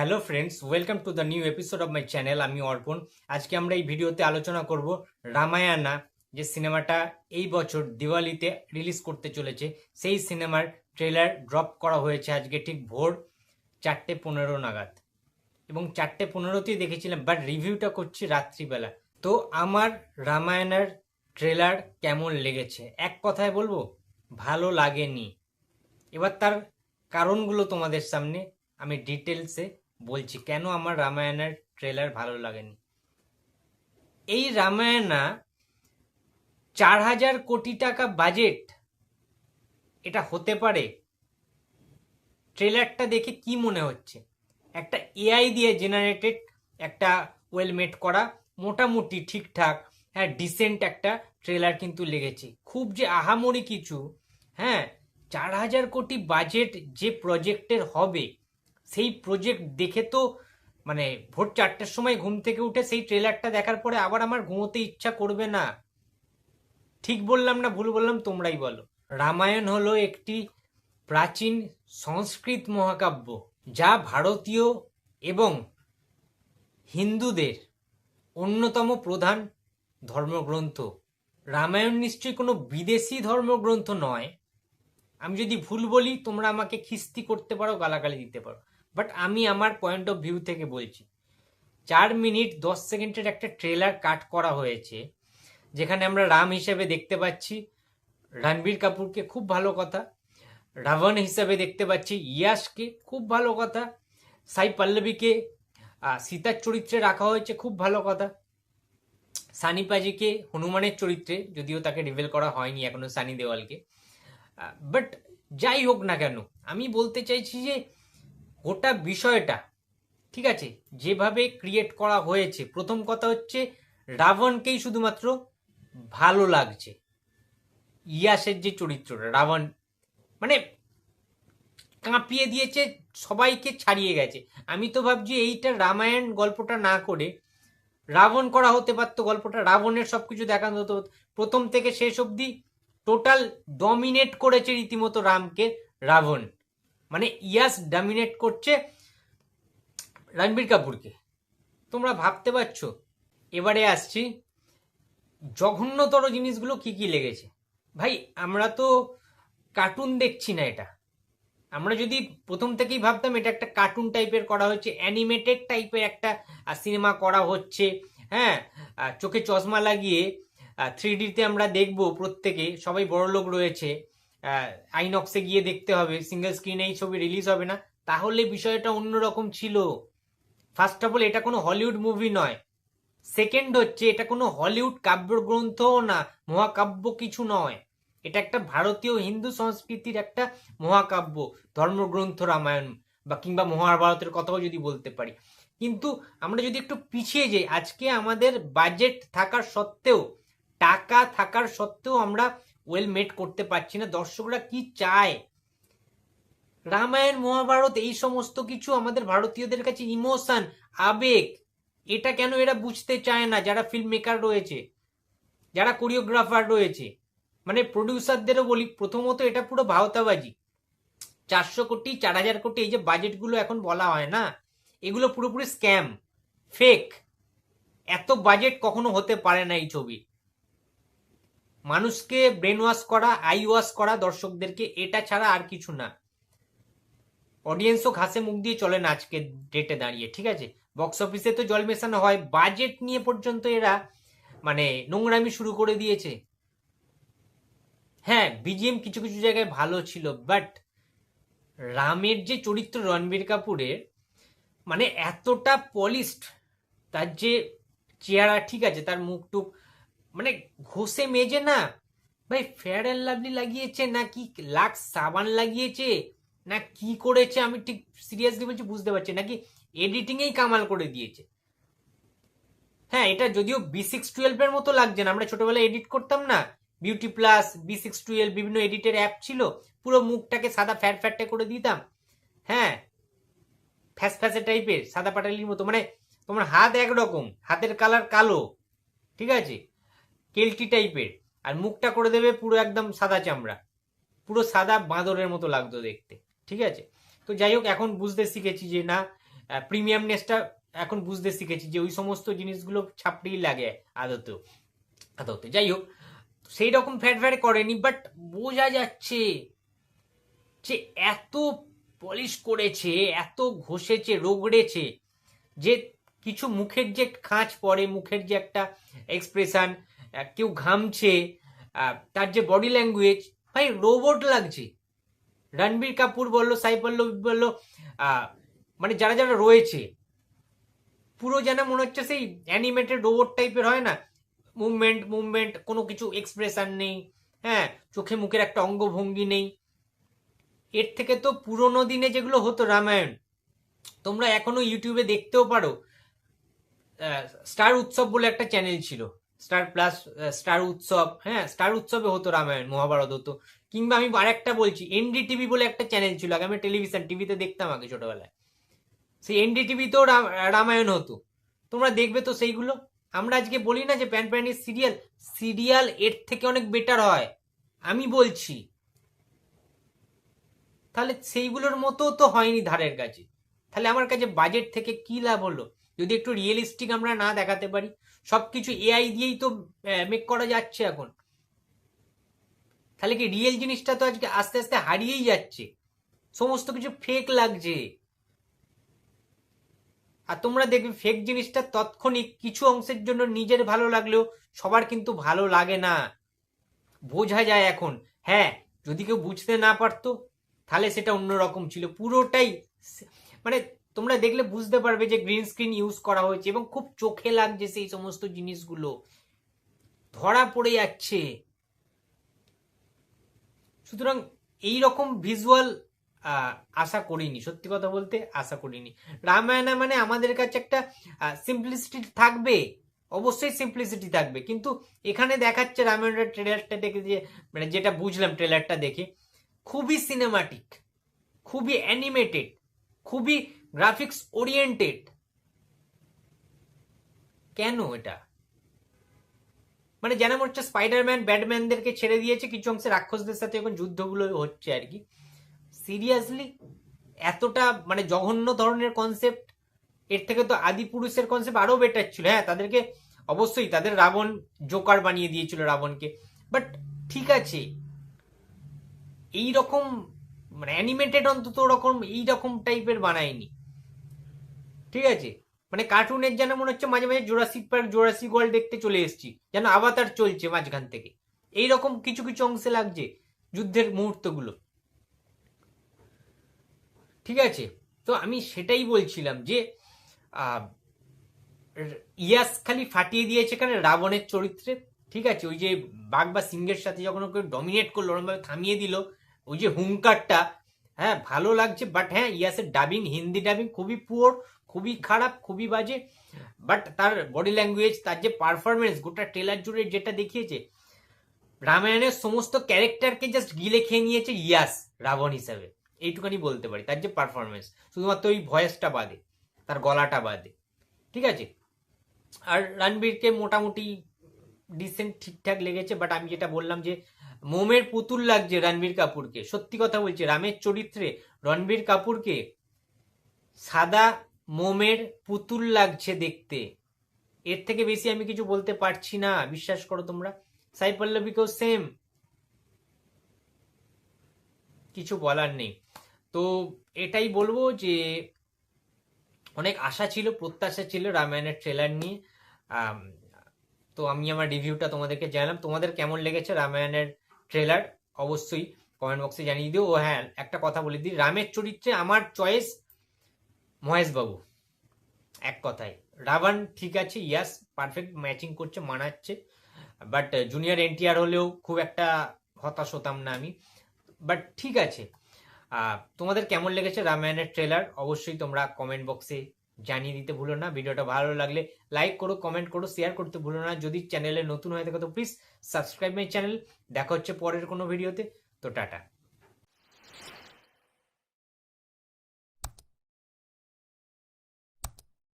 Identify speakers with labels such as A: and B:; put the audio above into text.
A: Hello friends, welcome to the new episode of my channel. আমি অর্পণ। আজকে আমরা এই ভিডিওতে আলোচনা করব রামায়ণা, যে সিনেমাটা এই বছর দিওয়ালিতে রিলিজ করতে চলেছে। সেই সিনেমার ট্রেলার ড্রপ করা হয়েছে আজকে ঠিক ভোর 4:15 নাগাদ, এবং 4:15তেই দেখেছিলাম, বাট রিভিউটা করছি রাত্রিবেলা। তো আমার রামায়ণার ট্রেলার কেমন লেগেছে এক কথায় বলবো, ভালো লাগেনি। এবার তার কারণগুলো তোমাদের সামনে আমি ডিটেলসে বলছি কেন আমার রামায়ণের ট্রেলার ভালো লাগেনি। এই রামায়ণা 4,000 কোটি টাকা বাজেট, এটা হতে পারে? ট্রেলারটা দেখে কি মনে হচ্ছে? একটা এআই দিয়ে জেনারেটেড একটা ওয়েল মেড করা, মোটামুটি ঠিকঠাক, হ্যাঁ, ডিসেন্ট একটা ট্রেলার কিন্তু লেগেছে। খুব যে আহামরি কিছু, হ্যাঁ, 4,000 কোটি বাজেট যে প্রজেক্টের হবে, সেই প্রজেক্ট দেখে তো মানে ভোর 4টের সময় ঘুম থেকে উঠে সেই ট্রেলারটা দেখার পরে আবার আমার ঘুমোতে ইচ্ছা করবে না। ঠিক বললাম না ভুল বললাম? তোমরাই বলো। রামায়ণ হলো একটি প্রাচীন সংস্কৃত মহাকাব্য, যা ভারতীয় এবং হিন্দুদের অন্যতম প্রধান ধর্মগ্রন্থ। রামায়ণ নিশ্চয়ই কোনো বিদেশি ধর্মগ্রন্থ নয়। আমি যদি ভুল বলি তোমরা আমাকে খিস্তি করতে পারো, গালাগালি দিতে পারো, বাট আমি আমার পয়েন্ট অফ ভিউ থেকে বলছি। 4 মিনিট 10 সেকেন্ডের একটা ট্রেলার কাট করা হয়েছে, যেখানে আমরা রাম হিসেবে দেখতে পাচ্ছি রণবীর কাপুরকে, খুব ভালো কথা। রাবণ হিসাবে দেখতে পাচ্ছি ইয়াশকে, খুব ভালো কথা। সাই পল্লবীকে সীতার চরিত্রে রাখা হয়েছে, খুব ভালো কথা। সানি পাজিকে হনুমানের চরিত্রে, যদিও তাকে রিভেল করা হয়নি এখনো সানি দেওয়ালকে, বাট যাই হোক না কেন, আমি বলতে চাইছি যে গোটা বিষয়টা ঠিক আছে যেভাবে ক্রিয়েট করা হয়েছে। প্রথম কথা হচ্ছে রাবণকেই শুধুমাত্র ভালো লাগছে। ইয়াসের যে চরিত্র রাবণ, মানে কাঁপিয়ে দিয়েছে, সবাইকে ছাড়িয়ে গেছে। আমি তো ভাবছি এইটা রামায়ণ গল্পটা না করে রাবণ করা হতে পারতো। গল্পটা রাবণের সবকিছু দেখানো হতো, প্রথম থেকে শেষ অবধি টোটাল ডমিনেট করেছে রীতিমতো রামকে রাবণ। মানে ইয়াস ডমিনেট করছে রণবীর কাপুরকে, তোমরা ভাবতে পারছো? এবারে আসছি জঘন্যতর জিনিসগুলো কি কি লেগেছে। ভাই, আমরা তো কার্টুন দেখছি না এটা। আমরা যদি প্রথম থেকেই ভাবতাম এটা একটা কার্টুন টাইপের করা হচ্ছে, অ্যানিমেটেড টাইপের একটা সিনেমা করা হচ্ছে, হ্যাঁ, চোখে চশমা লাগিয়ে 3Dতে আমরা দেখবো, প্রত্যেকে সবাই বড় লোক রয়েছে, আইনক্সে গিয়ে দেখতে হবে, সিঙ্গেল স্ক্রিনে এই ছবি রিলিজ হবে না, তাহলে বিষয়টা অন্যরকম ছিল। ফার্স্ট অফ অল, এটা কোনো হলিউড মুভি নয়। সেকেন্ড হচ্ছে, এটা কোনো হলিউড কাব্যগ্রন্থও না, মহাকাব্য কিছু নয়। এটা একটা ভারতীয় হিন্দু সংস্কৃতির একটা মহাকাব্য, ধর্মগ্রন্থ রামায়ণ, বা কিংবা মহাভারতের কথাও যদি বলতে পারি। কিন্তু আমরা যদি একটু পিছিয়ে যাই, আজকে আমাদের বাজেট থাকার সত্ত্বেও, টাকা থাকার সত্ত্বেও আমরা ওয়েল মেড করতে পারছি না। দর্শকরা কি চায়? রামায়ণ মহাভারত এই সমস্ত কিছু আমাদের ভারতীয়দের কাছে ইমোশন, আবেগ। এটা কেন এরা বুঝতে চায় না? যারা ফিল্ম মেকার রয়েছে, যারা কোরিওগ্রাফার রয়েছে, মানে প্রডিউসারদেরও বলি, প্রথমত এটা পুরো ভাওতাবাজি। 400 কোটি, 4,000 কোটি, এই যে বাজেটগুলো এখন বলা হয় না, এগুলো পুরোপুরি স্ক্যাম, ফেক। এত বাজেট কখনো হতে পারে না এই ছবি। মানুষকে ব্রেন ওয়াশ করা, আই ওয়াশ করা দর্শকদেরকে, এটা ছাড়া আর কিছু না। অডিয়েন্সও ঘাসে মুখ দিয়ে চলে না আজকে ডেটে দাঁড়িয়ে, ঠিক আছে? বক্স অফিসে তো জল মেশানো হয়, বাজেট নিয়ে পর্যন্ত এরা মানে নোংরামি শুরু করে দিয়েছে। হ্যাঁ, বিজিএম কিছু কিছু জায়গায় ভালো ছিল, বাট রামের যে চরিত্র রণবীর কাপুরের, মানে এতটা পলিশড, তার যে চেহারা, ঠিক আছে, তার মুখ টুক মানে ঘষে মেজে না, ভাই ফেয়ার অ্যান্ড লাভলি লাগিয়েছে নাকি লাক্স সাবান লাগিয়েছে না কি করেছে, আমি ঠিক সিরিয়াসলি বলছি বুঝতে পারছি, নাকি এডিটিংয়েই কামাল করে দিয়েছে। হ্যাঁ, এটা যদিও B612 এর মতো লাগছে না, আমরা ছোটবেলায় এডিট করতাম না, বিউটি প্লাস, B612, বিভিন্ন এডিটের অ্যাপ ছিল, পুরো মুখটাকে সাদা ফ্যাট ফ্যাটে করে দিতাম, হ্যাঁ, ফ্যাস ফ্যাসে টাইপের, সাদা পাটালির মতো, মানে তোমার হাত একরকম, হাতের কালার কালো, ঠিক আছে, কেলটি টাইপের, আর মুখটা করে দেবে পুরো একদম সাদা চামড়া, পুরো সাদা বাঁদরের মতো লাগতো দেখতে, ঠিক আছে? তো যাই হোক, এখন বুঝতে শিখেছি যে না, প্রিমিয়ামনেসটা এখন বুঝতে শিখেছি যে ওই সমস্ত জিনিসগুলো ছাপড়ি লাগে আদতে আদতে। যাই হোক, সেই রকম ফ্যাট ফ্যাট করেনি, বাট বোঝা যাচ্ছে যে এত পলিশ করেছে, এত ঘষেছে, রগড়েছে, যে কিছু মুখের যে খাঁজ পড়ে, মুখের যে একটা এক্সপ্রেশন, কেউ ঘামছে, তার যে বডি ল্যাঙ্গুয়েজ, ভাই রোবট লাগছে। রণবীর কাপুর বললো, সাই পল্লবী বললো, মানে যারা যারা রয়েছে, পুরো যেন মনে হচ্ছে সেই অ্যানিমেটেড রোবট টাইপের হয় না, মুভমেন্ট মুভমেন্ট, কোনো কিছু এক্সপ্রেশন নেই, হ্যাঁ, চোখে মুখের একটা অঙ্গভঙ্গি নেই। এর থেকে তো পুরোনো দিনে যেগুলো হতো রামায়ণ, তোমরা এখনো ইউটিউবে দেখতেও পারো। স্টার উৎসব বলে একটা চ্যানেল ছিল, স্টার প্লাস, স্টার উৎসব, হ্যাঁ, স্টার উৎসবে হতো রামায়ণ মহাভারত হতো। কিংবা আমি আরেকটা বলছি, এনডিটিভি বলে একটা চ্যানেল ছিল আগে, আমি টেলিভিশন টিভিতে দেখতাম আগে ছোটবেলায়, সেই এনডিটিভিতেও রামায়ণ হতো, তোমরা দেখবে তো সেইগুলো। আমরা আজকে বলি না যে প্যান প্যানি সিরিয়াল, সিরিয়াল এর থেকে অনেক বেটার হয়, আমি বলছি। তাহলে সেইগুলোর মতো তো হয়নি ধারের কাছে, তাহলে আমার কাছে বাজেট থেকে কি লাভ হলো যদি একটু রিয়েলিস্টিক আমরা না দেখাতে পারি? সবকিছু এআই দিয়েই তো মেক করা যাচ্ছে এখন, তাহলে কি রিয়েল জিনিসটা তো আজকে আস্তে আস্তে হারিয়েই যাচ্ছে, সমস্ত কিছু ফেক লাগছে। আর তোমরা দেখবে ফেক জিনিসটা তৎক্ষণিক কিছু অংশের জন্য নিজের ভালো লাগলেও সবার কিন্তু ভালো লাগে না, বোঝা যায় এখন। হ্যাঁ, যদি কেউ বুঝতে না পারতো তাহলে সেটা অন্যরকম ছিল, পুরোটাই মানে তোমরা দেখলে বুঝতে পারবে যে গ্রিন স্ক্রিন ইউজ করা হয়েছে এবং খুব চোখে লাগছে, সেই সমস্ত জিনিসগুলো ধরা পড়ে যাচ্ছে। সুতরাং এই রকম ভিজুয়াল আশা করিনি, সত্যি কথা বলতে আশা করিনি। রামায়ণা মানে আমাদের কাছে একটা সিম্পলিসিটি থাকবে, অবশ্যই সিম্পলিসিটি থাকবে, কিন্তু এখানে দেখাচ্ছে রামায়ণের ট্রেলারটা দেখে, যে মানে যেটা বুঝলাম ট্রেলারটা দেখে, খুবই সিনেমাটিক, খুবই অ্যানিমেটেড, খুবই গ্রাফিক্স ওরিয়েন্টেড। কেন এটা? মানে যেন মনে হচ্ছে স্পাইডারম্যান ব্যাটম্যানদেরকে ছেড়ে দিয়েছে, কিছু অংশে রাক্ষসদের সাথে এখন যুদ্ধগুলো হচ্ছে আর কি। সিরিয়াসলি এতটা মানে জঘন্য ধরনের কনসেপ্ট? এর থেকে তো আদি পুরুষের কনসেপ্ট আরো বেটার ছিল। হ্যাঁ, তাদেরকে অবশ্যই তাদের রাবণ জোকার বানিয়ে দিয়েছিল রাবণকে, বাট ঠিক আছে, এই রকম মানে অ্যানিমেটেড অন্তত ওরকম এই রকম টাইপের বানায়নি, ঠিক আছে? মানে কার্টুনের যেন মনে হচ্ছে মাঝে মাঝে জোরাসিক পার্ক, জোরাসিক ওয়ার্ল্ড দেখতে চলে এসেছি, যেন আভাতার চলছে মাঝখান থেকে, এইরকম কিছু কিছু অংশে লাগছে যুদ্ধের মুহূর্তগুলো, ঠিক আছে? তো আমি সেটাই বলছিলাম যে ইয়াস খালি ফাটিয়ে দিয়েছে এখানে রাবণের চরিত্রে, ঠিক আছে? ওই যে বাঘ বা সিংহের সাথে যখন ওকে ডমিনেট করলো, ওরমভাবে থামিয়ে দিল, ওই যে হুঙ্কারটা, হ্যাঁ ভালো লাগছে। বাট হ্যাঁ, ইয়াসের ডাবিং, হিন্দি ডাবিং খুবই পুয়ার, খুবই খারাপ, খুবই বাজে। বাট তার বডি ল্যাঙ্গুয়েজ, তার যে পারফরমেন্স গোটা ট্রেলার জুড়ে যেটা দেখিয়েছে, রামায়ণের সমস্ত ক্যারেক্টারকে জাস্ট গিলে খেয়ে নিয়েছে ইয়াস রাবণ হিসাবে, এইটুখানি বলতে পারি। তার যে পারফরমেন্স, শুধুমাত্র ওই ভয়েসটা বাদে, তার গলাটা বাদে, ঠিক আছে? আর রণবীরকে মোটামুটি ডিসেন্ট ঠিকঠাক লেগেছে, বাট আমি যেটা বললাম যে মোমের পুতুল লাগছে রণবীর কাপুরকে, সত্যি কথা বলছি, রামের চরিত্রে রণবীর কাপুরকে সাদা মোমের পুতুল লাগছে দেখতে, এর থেকে বেশি আমি কিছু বলতে পারছি না, বিশ্বাস করো তোমরা। সাই পল্লবীকেও সেম, কিছু বলার নেই। তো এটাই বলবো যে অনেক আশা ছিল, প্রত্যাশা ছিল রামায়ণের ট্রেলার নিয়ে। তো আমি আমার রিভিউটা তোমাদেরকে জানালাম, তোমাদের কেমন লেগেছে রামায়ণের ট্রেলার অবশ্যই কমেন্ট বক্সে জানিয়ে দিও। ও হ্যাঁ, একটা কথা বলে দিই, রামের চরিত্রে আমার চয়েস মহেশ বাবু, এক কথায়। রাবণ ঠিক আছে, ইয়াস পারফেক্ট ম্যাচিং করছে, মানাচ্ছে, বাট জুনিয়র এনটিআর হলেও খুব একটা হতাশ হতাম না আমি, বাট ঠিক আছে। তোমাদের কেমন লেগেছে রামায়ণের ট্রেলার অবশ্যই তোমরা কমেন্ট বক্সে জানিয়ে দিতে ভুলো না। ভিডিওটা ভালো লাগলে লাইক করো, কমেন্ট করো, শেয়ার করতে ভুলো না। যদি চ্যানেলে নতুন হয়ে থাকে তো প্লিজ সাবস্ক্রাইব মাই চ্যানেল। দেখা হচ্ছে পরের কোনো ভিডিওতে, তো টাটা।